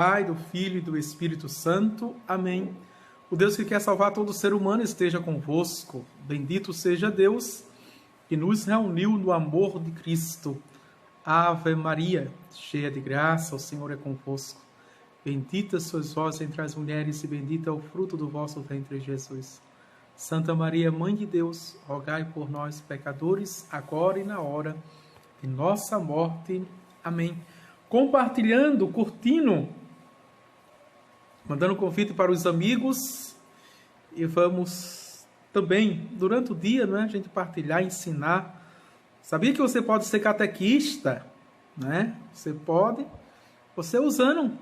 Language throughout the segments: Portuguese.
Pai, do Filho e do Espírito Santo. Amém. O Deus que quer salvar todo ser humano esteja convosco. Bendito seja Deus que nos reuniu no amor de Cristo. Ave Maria, cheia de graça, o Senhor é convosco. Bendita sois vós entre as mulheres e bendito é o fruto do vosso ventre, Jesus. Santa Maria, Mãe de Deus, rogai por nós, pecadores, agora e na hora de nossa morte. Amém. Compartilhando, curtindo, mandando convite para os amigos, e vamos também, durante o dia, a gente partilhar, ensinar. Sabia que você pode ser catequista, né? Você usando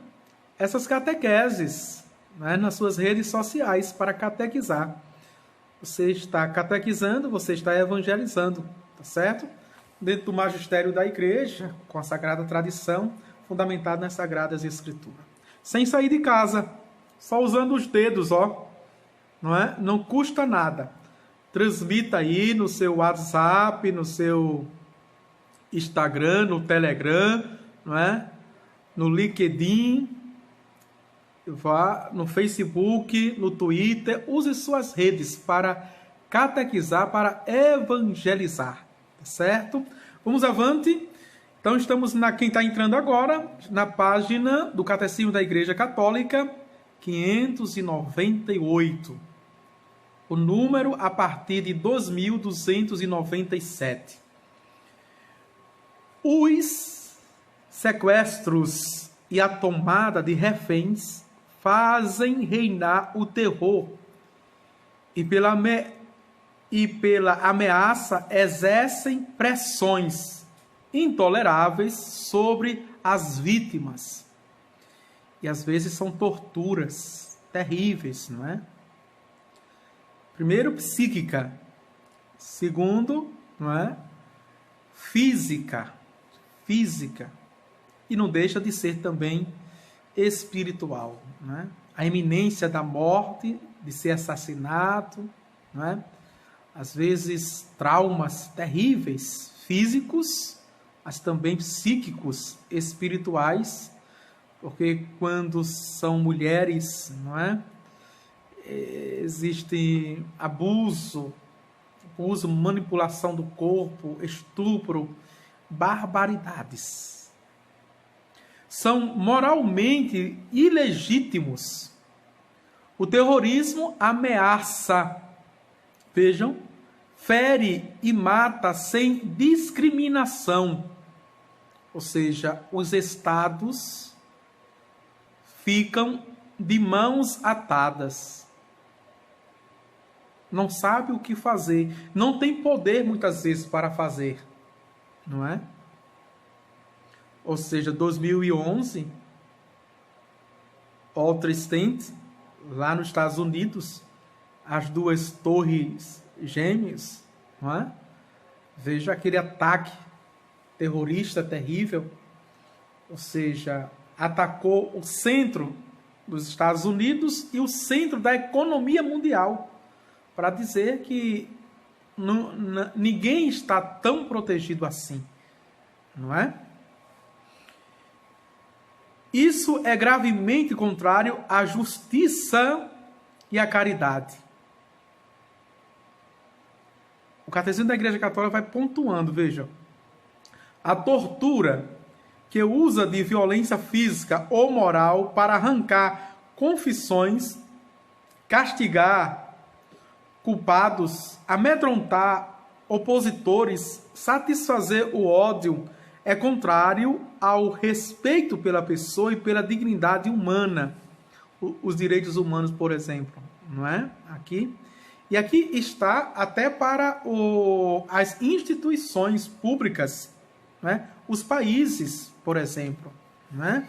essas catequeses, né, nas suas redes sociais para catequizar. Você está catequizando, você está evangelizando, tá certo? Dentro do magistério da igreja, com a sagrada tradição, fundamentado nas sagradas escrituras. Sem sair de casa, só usando os dedos, não é? Não custa nada. Transmita aí no seu WhatsApp, no seu Instagram, no Telegram, não é? No LinkedIn, vá no Facebook, no Twitter, use suas redes para catequizar, para evangelizar, tá certo? Vamos avante. Então, estamos quem está entrando agora, na página do Catecismo da Igreja Católica, 598. O número a partir de 2297. Os sequestros e a tomada de reféns fazem reinar o terror e pela ameaça exercem pressões intoleráveis sobre as vítimas. E às vezes são torturas terríveis, não é? Primeiro, psíquica. Segundo, não é? Física. E não deixa de ser também espiritual, não é? A iminência da morte, de ser assassinato, não é? Às vezes traumas terríveis, físicos, mas também psíquicos, espirituais, porque quando são mulheres, não é? Existe abuso, manipulação do corpo, estupro, barbaridades. São moralmente ilegítimos. O terrorismo ameaça, vejam, fere e mata sem discriminação. Ou seja, os estados ficam de mãos atadas. Não sabe o que fazer. Não tem poder, muitas vezes, para fazer. Não é? Ou seja, 2011, Walter Stent, lá nos Estados Unidos, as duas torres gêmeas, não é? Veja aquele ataque terrorista terrível. Ou seja, atacou o centro dos Estados Unidos e o centro da economia mundial, para dizer que ninguém está tão protegido assim, não é? Isso é gravemente contrário à justiça e à caridade. O Catecismo da Igreja Católica vai pontuando, veja, a tortura que usa de violência física ou moral para arrancar confissões, castigar culpados, amedrontar opositores, satisfazer o ódio, é contrário ao respeito pela pessoa e pela dignidade humana. Os direitos humanos, por exemplo, não é? Aqui. E aqui está até para as instituições públicas, né? Os países, por exemplo, né?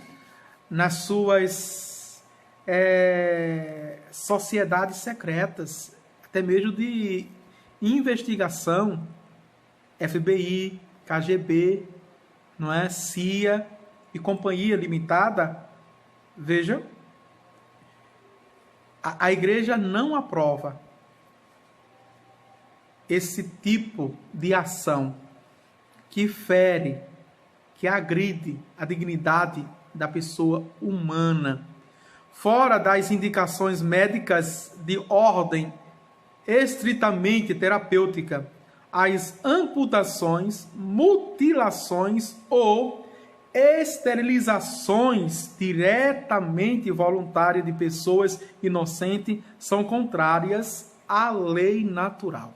Nas suas sociedades secretas, até mesmo de investigação, FBI, KGB, não é? CIA e Companhia Limitada. Veja, a igreja não aprova esse tipo de ação que fere, que agride a dignidade da pessoa humana, fora das indicações médicas de ordem estritamente terapêutica, as amputações, mutilações ou esterilizações diretamente voluntárias de pessoas inocentes são contrárias à lei natural.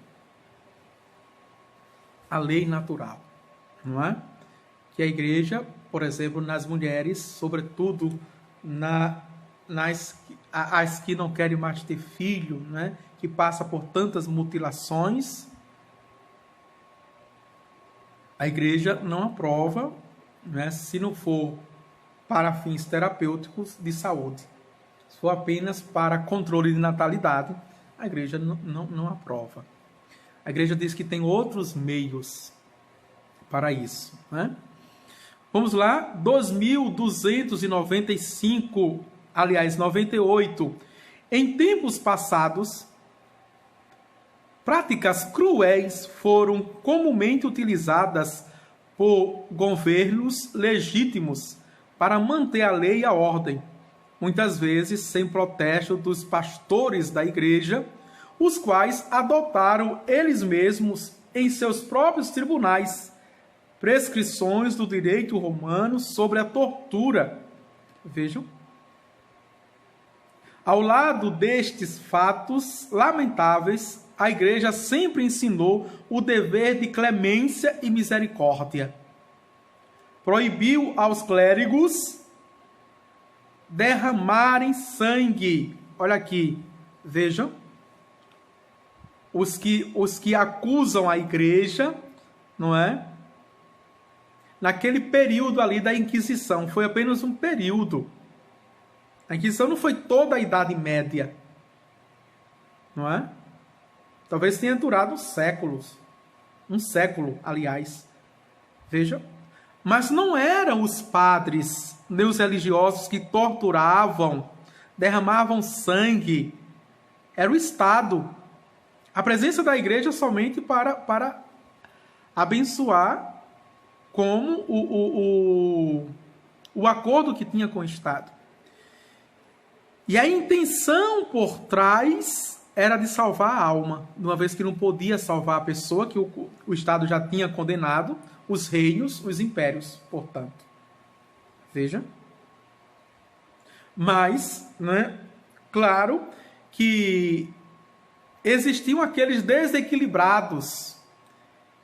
A lei natural, não é? Que a igreja, por exemplo, nas mulheres, sobretudo as que não querem mais ter filho, né? Que passa por tantas mutilações, a igreja não aprova, né? Se não for para fins terapêuticos de saúde. Se for apenas para controle de natalidade, a igreja não aprova. A igreja diz que tem outros meios para isso, né? Vamos lá, 2.295, aliás, 98. Em tempos passados, práticas cruéis foram comumente utilizadas por governos legítimos para manter a lei e a ordem, muitas vezes sem protesto dos pastores da igreja, os quais adotaram eles mesmos em seus próprios tribunais prescrições do direito romano sobre a tortura. Vejam. Ao lado destes fatos lamentáveis, a igreja sempre ensinou o dever de clemência e misericórdia. Proibiu aos clérigos derramarem sangue. Olha aqui, vejam. Os que acusam a igreja, não é? Naquele período ali da Inquisição, foi apenas um período. A Inquisição não foi toda a Idade Média, não é? Talvez tenha durado séculos. Um século, aliás. Veja. Mas não eram os padres, nem os religiosos que torturavam, derramavam sangue. Era o Estado. A presença da igreja somente para abençoar como o acordo que tinha com o Estado. E a intenção por trás era de salvar a alma, uma vez que não podia salvar a pessoa que o Estado já tinha condenado, os reinos, os impérios, portanto. Veja. Mas, né, claro que existiam aqueles desequilibrados,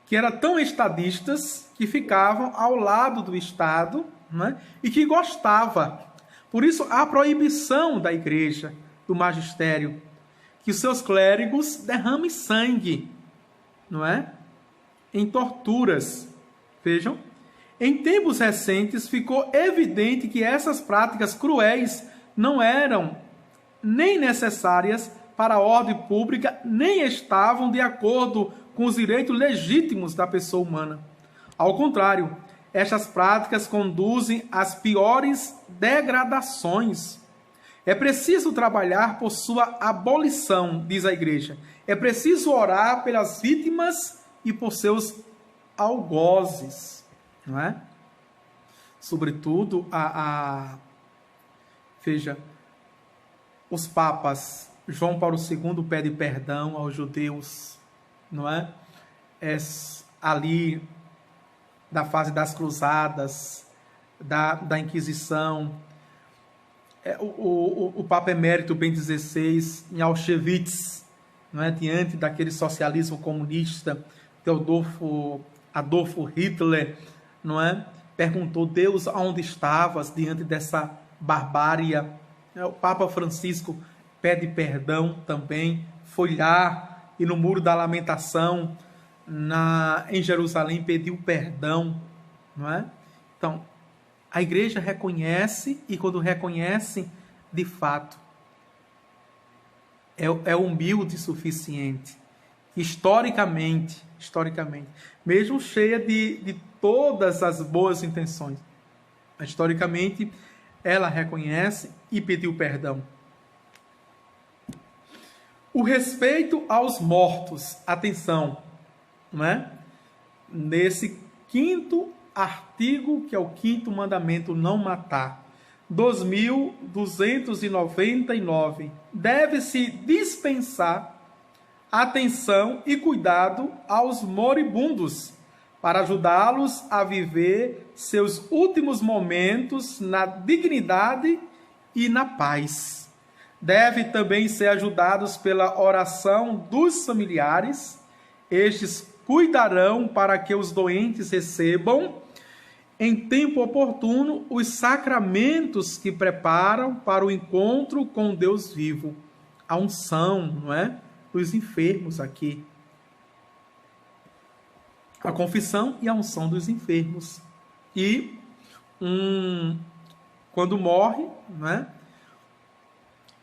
que eram tão estadistas, que ficavam ao lado do Estado, né, e que gostava. Por isso, a proibição da igreja, do magistério, que os seus clérigos derramem sangue, não é? Em torturas. Vejam. Em tempos recentes, ficou evidente que essas práticas cruéis não eram nem necessárias para a ordem pública, nem estavam de acordo com os direitos legítimos da pessoa humana. Ao contrário, estas práticas conduzem às piores degradações. É preciso trabalhar por sua abolição, diz a igreja. É preciso orar pelas vítimas e por seus algozes, não é? Sobretudo, veja, os papas, João Paulo II pede perdão aos judeus, não é? Ali da fase das cruzadas, da Inquisição. O Papa Emérito Bento XVI, em Auschwitz, não é? Diante daquele socialismo comunista, Adolfo Hitler, não é? Perguntou: Deus, aonde estavas diante dessa barbárie? O Papa Francisco pede perdão também, foi lá e no Muro da Lamentação, em Jerusalém, pediu perdão, não é? Então, a igreja reconhece, e quando reconhece, de fato, é humilde o suficiente. Historicamente, mesmo cheia de todas as boas intenções, historicamente, ela reconhece e pediu perdão. O respeito aos mortos, atenção, não é? Nesse quinto artigo, que é o 5º mandamento, não matar. 2299. Deve-se dispensar atenção e cuidado aos moribundos, para ajudá-los a viver seus últimos momentos na dignidade e na paz. Deve também ser ajudados pela oração dos familiares. Estes cuidarão para que os doentes recebam, em tempo oportuno, os sacramentos que preparam para o encontro com Deus vivo. A unção, não é? Dos enfermos aqui. A confissão e a unção dos enfermos. E quando morre, não é?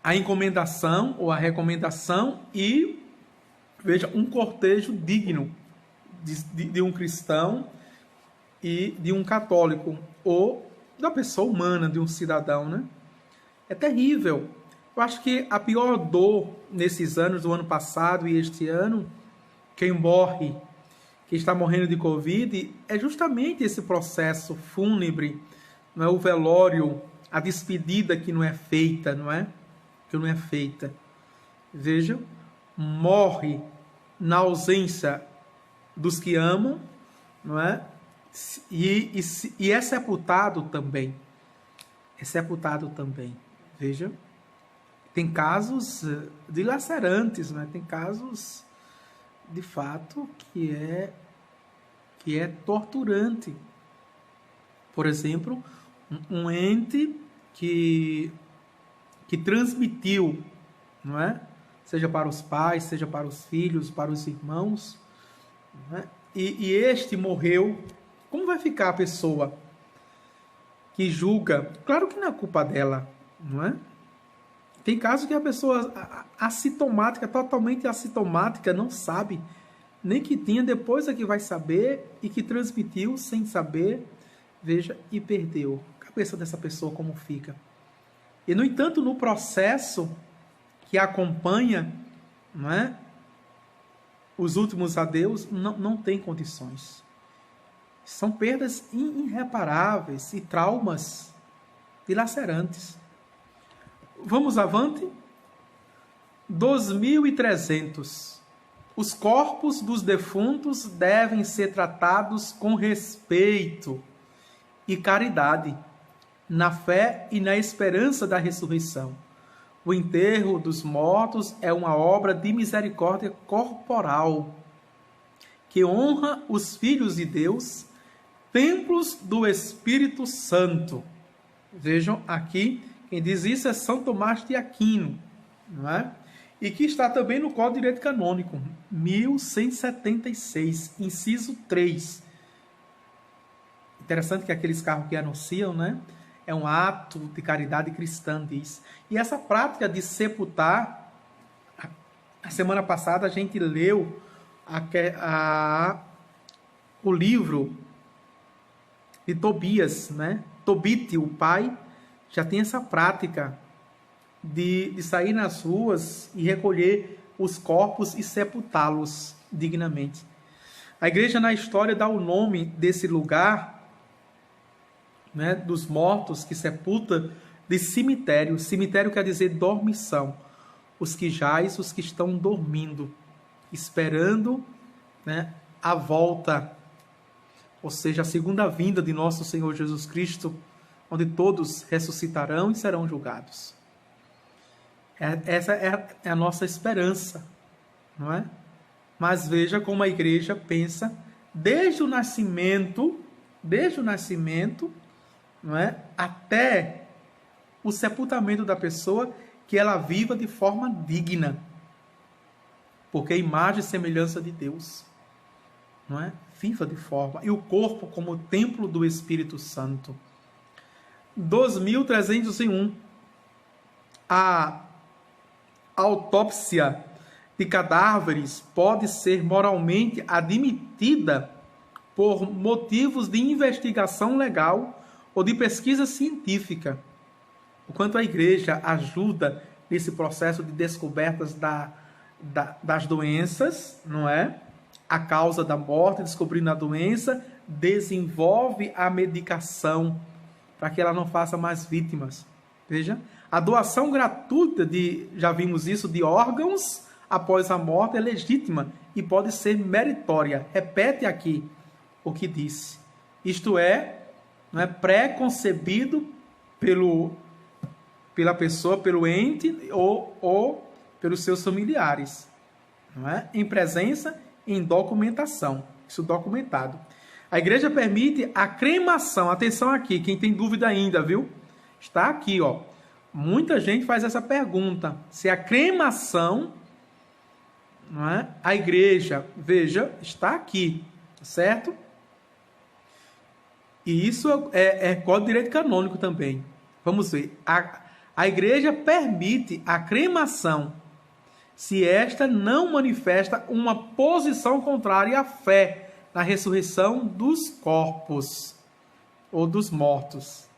A encomendação ou a recomendação e, veja, um cortejo digno de um cristão e de um católico, ou da pessoa humana, de um cidadão, né? É terrível. Eu acho que a pior dor nesses anos, do ano passado e este ano, quem morre, que está morrendo de Covid, é justamente esse processo fúnebre, não é? O velório, a despedida que não é feita, não é? Que não é feita. Veja, morre na ausência dos que amam, não é? E é sepultado também. É sepultado também. Veja, tem casos dilacerantes, né? Tem casos, de fato, que é torturante. Por exemplo, um ente que transmitiu, não é? Seja para os pais, seja para os filhos, para os irmãos, não é? E este morreu. Como vai ficar a pessoa que julga? Claro que não é culpa dela, não é? Tem casos que a pessoa assintomática, totalmente assintomática, não sabe nem que tinha, depois é que vai saber, e que transmitiu sem saber, veja, e perdeu. A cabeça dessa pessoa como fica? E, no entanto, no processo que acompanha, não é, os últimos adeus, não tem condições. São perdas irreparáveis e traumas dilacerantes. Vamos avante? 2300. Os corpos dos defuntos devem ser tratados com respeito e caridade, na fé e na esperança da ressurreição. O enterro dos mortos é uma obra de misericórdia corporal, que honra os filhos de Deus, templos do Espírito Santo. Vejam aqui, quem diz isso é São Tomás de Aquino, não é? E que está também no Código de Direito Canônico, 1176, inciso 3. Interessante que aqueles carros que anunciam, né? É um ato de caridade cristã, diz. E essa prática de sepultar, a semana passada a gente leu o livro de Tobias, né? Tobit, o pai, já tem essa prática de sair nas ruas e recolher os corpos e sepultá-los dignamente. A igreja, na história, dá o nome desse lugar, né, dos mortos que sepulta, de cemitério. Cemitério quer dizer dormição. Os que jaz, os que estão dormindo, esperando, né, a volta, ou seja, a segunda vinda de nosso Senhor Jesus Cristo, onde todos ressuscitarão e serão julgados. Essa é a nossa esperança, não é? Mas veja como a igreja pensa desde o nascimento, não é? Até o sepultamento da pessoa, que ela viva de forma digna, porque é imagem e semelhança de Deus, não é? Viva de forma, e o corpo como templo do Espírito Santo. 2301. A autópsia de cadáveres pode ser moralmente admitida por motivos de investigação legal ou de pesquisa científica. Enquanto a igreja ajuda nesse processo de descobertas das doenças, não é? a causa da morte, descobrindo a doença, desenvolve a medicação para que ela não faça mais vítimas. Veja, a doação gratuita já vimos isso, de órgãos após a morte é legítima e pode ser meritória. Repete aqui o que disse. Isto é, não é pré-concebido pela pessoa, pelo ente ou pelos seus familiares. Não é? Em presença, em documentação. Isso documentado. A igreja permite a cremação. Atenção aqui, quem tem dúvida ainda, viu? Está aqui, ó. Muita gente faz essa pergunta. Se a cremação, não é? A igreja, veja, está aqui, certo? E isso é Código de Direito Canônico também. Vamos ver. A igreja permite a cremação se esta não manifesta uma posição contrária à fé na ressurreição dos corpos ou dos mortos.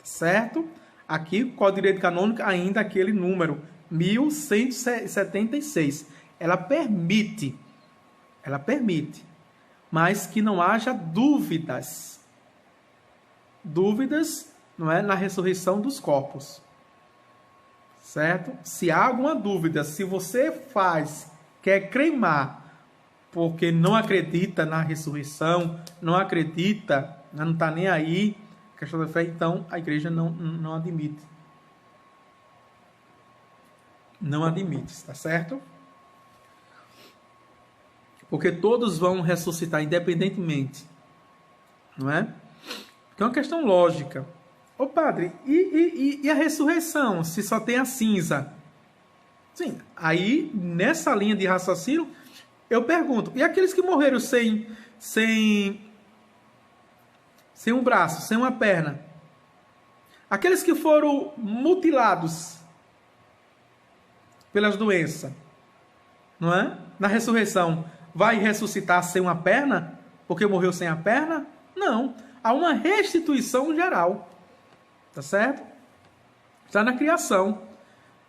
Certo? Aqui, o Código de Direito Canônico, ainda aquele número, 1176. Ela permite, mas que não haja dúvidas. Dúvidas, não é, na ressurreição dos corpos. Certo? Se há alguma dúvida, se você quer cremar porque não acredita na ressurreição, não acredita, não está nem aí, questão da fé, então a igreja não admite. Não admite, está certo? Porque todos vão ressuscitar independentemente. Não é? Porque é uma questão lógica. Ô padre, e a ressurreição, se só tem a cinza? Sim, aí nessa linha de raciocínio, eu pergunto, e aqueles que morreram sem um braço, sem uma perna? Aqueles que foram mutilados pelas doenças, não é? Na ressurreição, vai ressuscitar sem uma perna? Porque morreu sem a perna? Não, há uma restituição geral. Tá certo? Está na criação.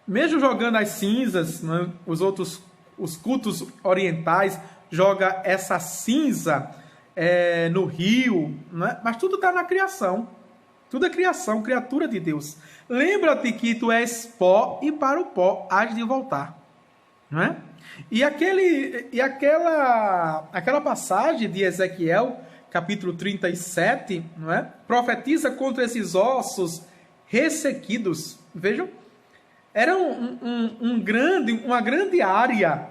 Mesmo jogando as cinzas, né, os cultos orientais joga essa cinza no rio, né? Mas tudo está na criação. Tudo é criação, criatura de Deus. Lembra-te que tu és pó e para o pó hás de voltar. Não é? E aquela passagem de Ezequiel, capítulo 37, não é? Profetiza contra esses ossos ressequidos. Vejam, era uma grande área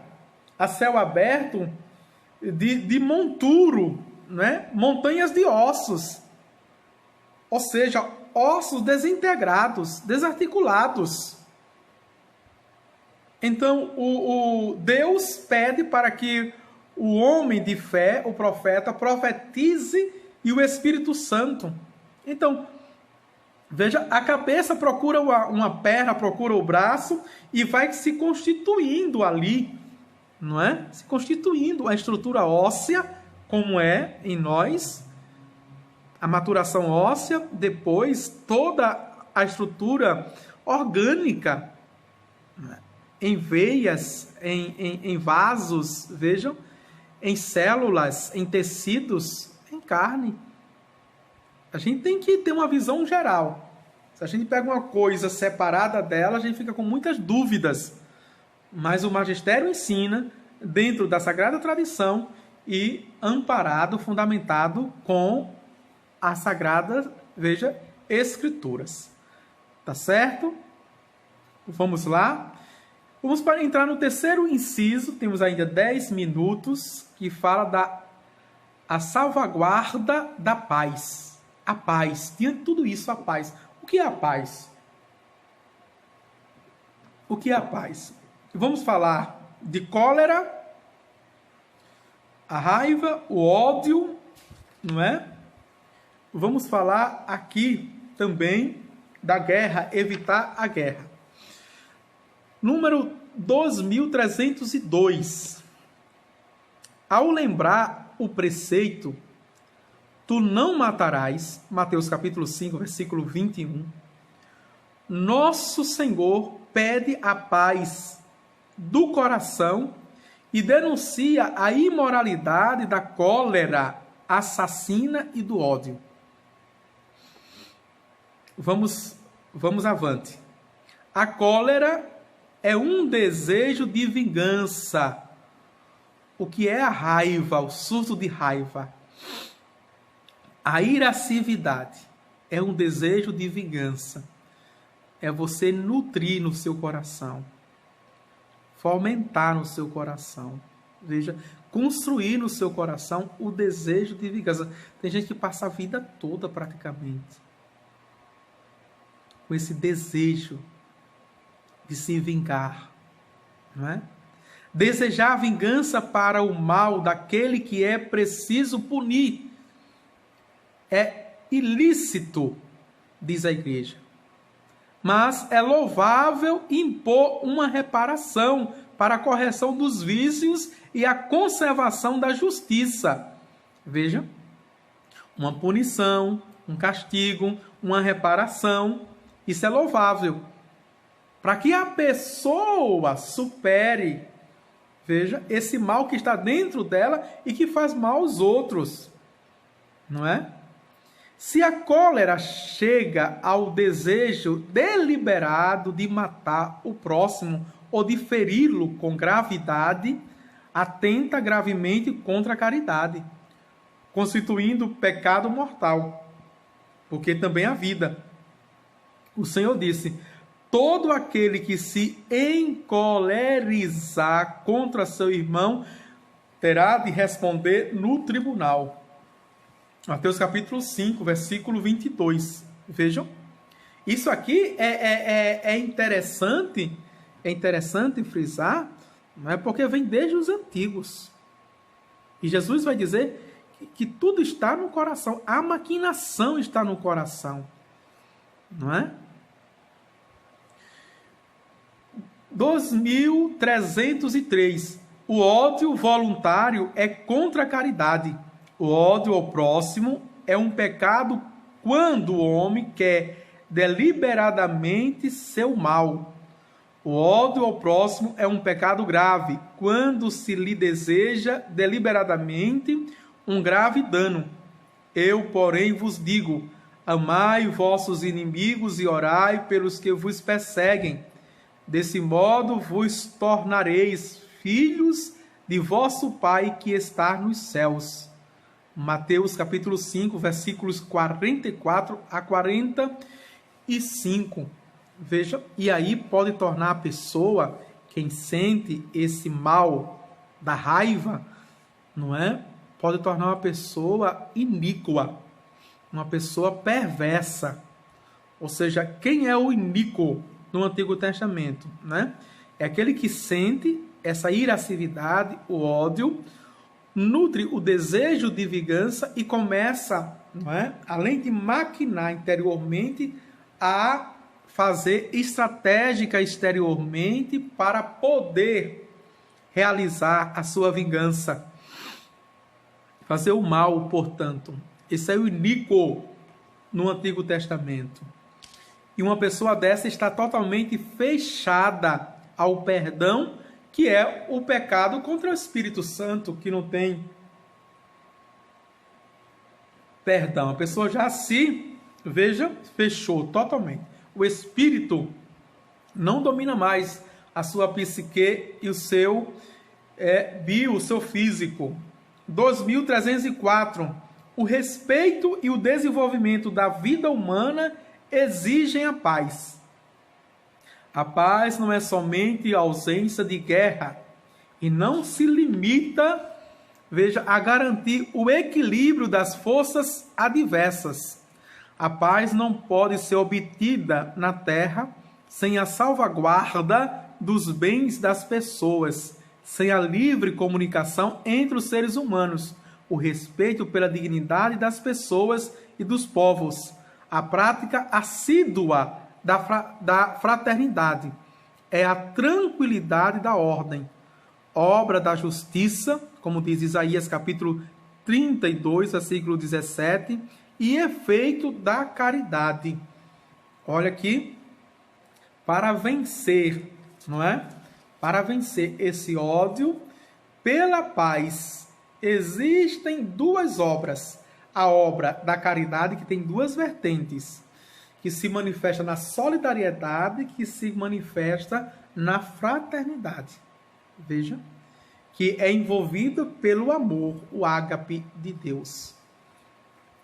a céu aberto de monturo, não é? Montanhas de ossos. Ou seja, ossos desintegrados, desarticulados. Então, o Deus pede para que o homem de fé, o profeta, profetize e o Espírito Santo. Então, veja, a cabeça procura uma perna, procura o braço e vai se constituindo ali, não é? Se constituindo a estrutura óssea, como é em nós, a maturação óssea, depois toda a estrutura orgânica, em veias, em vasos, vejam, em células, em tecidos, em carne. A gente tem que ter uma visão geral. Se a gente pega uma coisa separada dela, a gente fica com muitas dúvidas. Mas o magistério ensina, dentro da Sagrada Tradição, e amparado, fundamentado com as Sagradas, veja, Escrituras. Tá certo? Vamos lá. Vamos para entrar no terceiro inciso, temos ainda 10 minutos, que fala a salvaguarda da paz. A paz. Diante de tudo isso, a paz. O que é a paz? O que é a paz? Vamos falar de cólera, a raiva, o ódio, não é? Vamos falar aqui também da guerra, evitar a guerra. Número 2302. Ao lembrar o preceito, tu não matarás, Mateus capítulo 5, versículo 21, nosso Senhor pede a paz do coração e denuncia a imoralidade da cólera assassina e do ódio. Vamos avante. A cólera é um desejo de vingança. O que é a raiva, o surto de raiva? A irascividade é um desejo de vingança. É você nutrir no seu coração, fomentar no seu coração. Veja, construir no seu coração o desejo de vingança. Tem gente que passa a vida toda praticamente com esse desejo de se vingar, não é? Desejar a vingança para o mal daquele que é preciso punir é ilícito, diz a igreja. Mas é louvável impor uma reparação para a correção dos vícios e a conservação da justiça. Veja, uma punição, um castigo, uma reparação, isso é louvável. Para que a pessoa supere, veja, esse mal que está dentro dela e que faz mal aos outros, não é? Se a cólera chega ao desejo deliberado de matar o próximo ou de feri-lo com gravidade, atenta gravemente contra a caridade, constituindo pecado mortal, porque também a vida. O Senhor disse: todo aquele que se encolerizar contra seu irmão terá de responder no tribunal. Mateus capítulo 5, versículo 22. Vejam. Isso aqui é interessante frisar, não é? Porque vem desde os antigos. E Jesus vai dizer que tudo está no coração. A maquinação está no coração. Não é? 2303. O ódio voluntário é contra a caridade. O ódio ao próximo é um pecado quando o homem quer deliberadamente seu mal. O ódio ao próximo é um pecado grave quando se lhe deseja deliberadamente um grave dano. Eu, porém, vos digo: amai vossos inimigos e orai pelos que vos perseguem. Desse modo vos tornareis filhos de vosso Pai que está nos céus. Mateus capítulo 5, versículos 44 a 45. Veja, e aí pode tornar a pessoa, quem sente esse mal da raiva, não é? Pode tornar uma pessoa iníqua, uma pessoa perversa. Ou seja, quem é o iníquo no Antigo Testamento, né? É aquele que sente essa irascividade, o ódio, nutre o desejo de vingança e começa, não é? Além de maquinar interiormente, a fazer estratégica exteriormente para poder realizar a sua vingança. Fazer o mal, portanto. Esse é o iníquo no Antigo Testamento. E uma pessoa dessa está totalmente fechada ao perdão, que é o pecado contra o Espírito Santo, que não tem perdão. A pessoa já se, veja, fechou totalmente. O Espírito não domina mais a sua psique e o seu o seu físico. 2304. O respeito e o desenvolvimento da vida humana exigem a paz. A paz não é somente a ausência de guerra e não se limita, veja, a garantir o equilíbrio das forças adversas. A paz não pode ser obtida na terra sem a salvaguarda dos bens das pessoas, sem a livre comunicação entre os seres humanos, o respeito pela dignidade das pessoas e dos povos, a prática assídua da fraternidade, é a tranquilidade da ordem, obra da justiça, como diz Isaías capítulo 32, versículo 17, e efeito da caridade. Olha aqui, para vencer, não é? Para vencer esse ódio, pela paz. Existem duas obras. A obra da caridade, que tem duas vertentes, que se manifesta na solidariedade, que se manifesta na fraternidade. Veja, que é envolvido pelo amor, o ágape de Deus.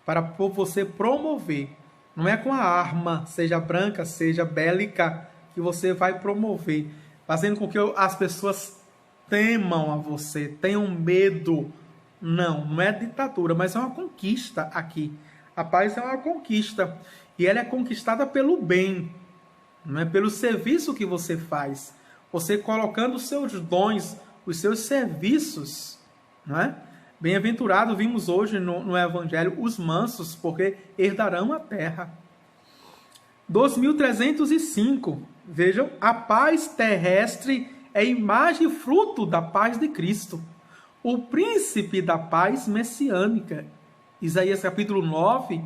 Para você promover, não é com a arma, seja branca, seja bélica, que você vai promover, fazendo com que as pessoas temam a você, tenham medo. Não é ditadura, mas é uma conquista aqui. A paz é uma conquista. E ela é conquistada pelo bem, não é pelo serviço que você faz. Você colocando os seus dons, os seus serviços, não é? Bem-aventurado, vimos hoje no Evangelho, os mansos, porque herdarão a terra. 2305, vejam, a paz terrestre é imagem e fruto da paz de Cristo, o príncipe da paz messiânica. Isaías capítulo 9,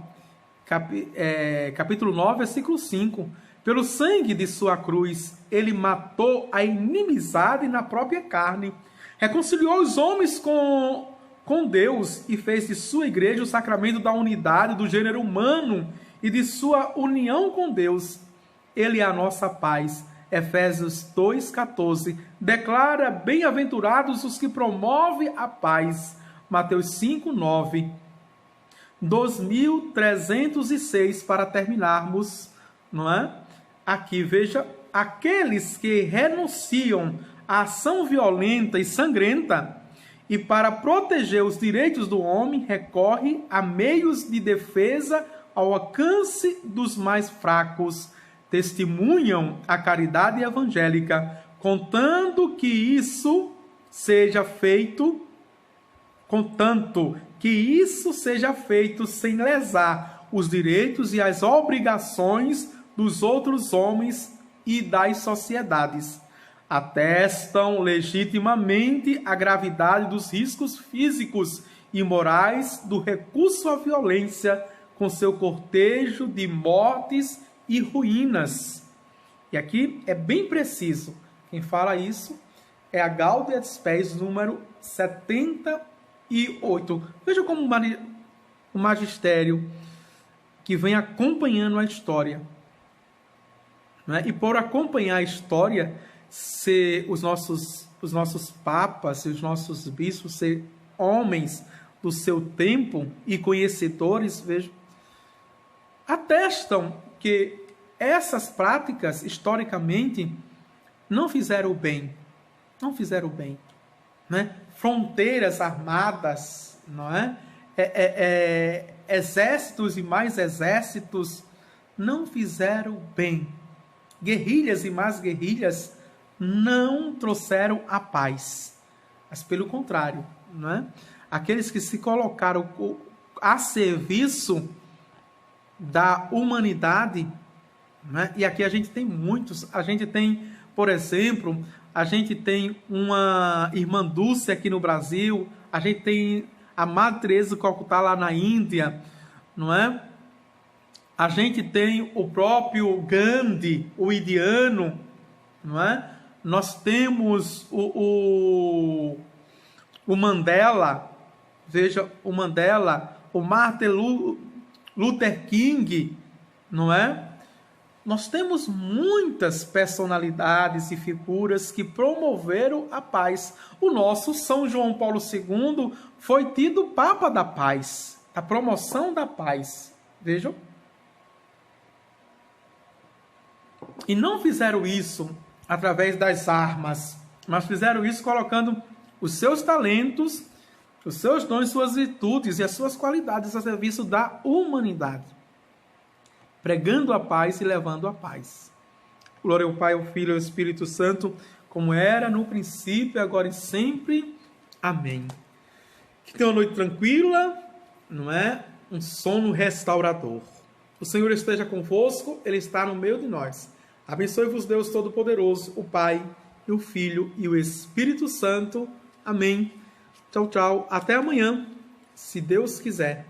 versículo 5. Pelo sangue de sua cruz, ele matou a inimizade na própria carne, reconciliou os homens com Deus e fez de sua igreja o sacramento da unidade do gênero humano e de sua união com Deus. Ele é a nossa paz. Efésios 2,14 declara: bem-aventurados os que promovem a paz. Mateus 5,9. 2306 para terminarmos, não é? Aqui, veja, aqueles que renunciam à ação violenta e sangrenta e para proteger os direitos do homem recorre a meios de defesa ao alcance dos mais fracos, testemunham a caridade evangélica, contanto que isso seja feito sem lesar os direitos e as obrigações dos outros homens e das sociedades. Atestam legitimamente a gravidade dos riscos físicos e morais do recurso à violência, com seu cortejo de mortes e ruínas. E aqui é bem preciso. Quem fala isso é a Gaudium et Spes, número 78. Veja como o magistério que vem acompanhando a história. Né? E por acompanhar a história, se os nossos papas, os nossos bispos, ser homens do seu tempo e conhecedores, veja, atestam que essas práticas, historicamente, não fizeram bem. Não fizeram bem. Né? Fronteiras armadas, não é? Exércitos e mais exércitos não fizeram bem. Guerrilhas e mais guerrilhas não trouxeram a paz. Mas, pelo contrário, não é? Aqueles que se colocaram a serviço da humanidade, né? E aqui a gente tem muitos, a gente tem, por exemplo, a gente tem uma irmã Dulce aqui no Brasil, a gente tem a Madre Teresa de Calcutá lá na Índia, não é? A gente tem o próprio Gandhi, o indiano, não é? Nós temos o Mandela, veja, o Mandela, o Martin Luther King, não é? Nós temos muitas personalidades e figuras que promoveram a paz. O nosso São João Paulo II foi tido Papa da Paz, a promoção da paz. Vejam. E não fizeram isso através das armas, mas fizeram isso colocando os seus talentos, os seus dons, suas virtudes e as suas qualidades a serviço da humanidade, pregando a paz e levando a paz. Glória ao Pai, ao Filho e ao Espírito Santo, como era no princípio, agora e sempre. Amém. Que tenha uma noite tranquila, não é? Um sono restaurador. O Senhor esteja convosco, Ele está no meio de nós. Abençoe-vos Deus Todo-Poderoso, o Pai, e o Filho e o Espírito Santo. Amém. Tchau, tchau. Até amanhã, se Deus quiser.